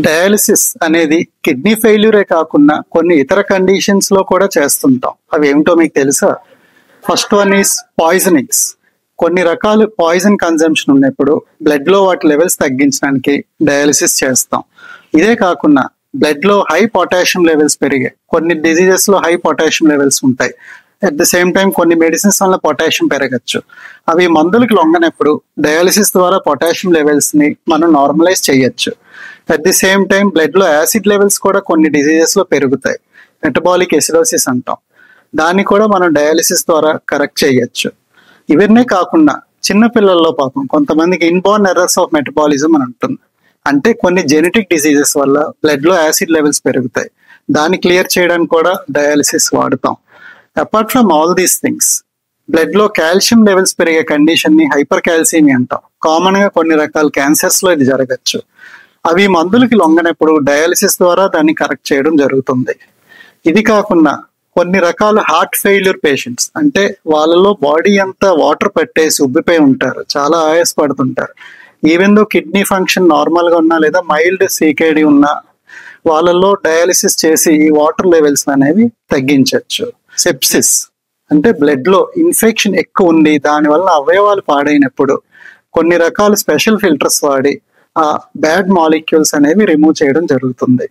Dialysis అనేది kidney ఫెయిల్యూరే కాకుండా కొన్ని ఇతర కండిషన్స్ లో కూడా చేస్తుంటాం. అవి ఏమిటో మీకు తెలుసా? First one is poisonings. కొన్ని రకాల పాయిజన్ కన్జంప్షన్ ఉన్నప్పుడు బ్లడ్ లో వాటి లెవెల్స్ తగ్గించడానికి డయాలిసిస్ చేస్తాం. ఇదే కాకుండా బ్లడ్ లో హై పొటాషియం లెవెల్స్ పెరిగాయి. కొన్ని డిసీజెస్ లో హై పొటాషియం లెవెల్స్ ఉంటాయి. అట్ ద సేమ్ టైం కొన్ని మెడిసిన్స్ వల్ల పొటాషియం పెరగచ్చు. అవి మందులకు లొంగనప్పుడు డయాలిసిస్ ద్వారా పొటాషియం లెవెల్స్ ని మనం నార్మలైజ్ చేయొచ్చు. At the same time blood లో యాసిడ్ లెవెల్స్ కూడా కొన్ని డిసీజెస్ లో పెరుగుతాయి. మెటబాలిక్ ఎసిడోసిస్ అంటాం. దాన్ని కూడా మనం డయాలిసిస్ ద్వారా కరెక్ట్ చేయొచ్చు. ఇవన్నీ కాకుండా చిన్న పిల్లల్లో పాపం కొంతమందికి ఇన్బోర్న్ ఎర్రర్స్ ఆఫ్ మెటబాలిజం అని ఉంటుంది. అంటే కొన్ని జెనెటిక్ డిసీజెస్ వల్ల బ్లడ్ లో యాసిడ్ లెవెల్స్ పెరుగుతాయి. దాన్ని క్లియర్ చేయడానికి కూడా డయాలిసిస్ వాడతాం. Apart from all these things, blood లో కాల్షియం లెవెల్స్ పెరిగే కండిషన్ ని హైపర్ కాల్సిమియా అంటాం. కామన్ గా కొన్ని రకాల క్యాన్సర్స్ లో ఇది జరగచ్చు. అవి మందులకి లొంగనప్పుడు డయాలిసిస్ ద్వారా దాన్ని కరెక్ట్ చేయడం జరుగుతుంది. ఇది కాకుండా కొన్ని రకాల హార్ట్ ఫెయిల్యూర్ పేషెంట్స్, అంటే వాళ్ళలో బాడీ అంతా వాటర్ పట్టేసి ఉబ్బిపోయి ఉంటారు, చాలా ఆయాసపడుతుంటారు. Even though kidney function normal గా ఉన్నా లేదా మైల్డ్ సీకేడి ఉన్నా వాళ్ళలో డయాలిసిస్ చేసి ఈ వాటర్ లెవెల్స్ అనేవి తగ్గించవచ్చు. సెప్సిస్ అంటే బ్లడ్ లో ఇన్ఫెక్షన్ ఎక్కువ ఉండి దానివల్ల అవయవాలు పాడైనప్పుడు కొన్ని రకాల స్పెషల్ ఫిల్టర్స్ వాడి ఆ బ్యాడ్ మాలిక్యూల్స్ అనేవి రిమూవ్ చేయడం జరుగుతుంది.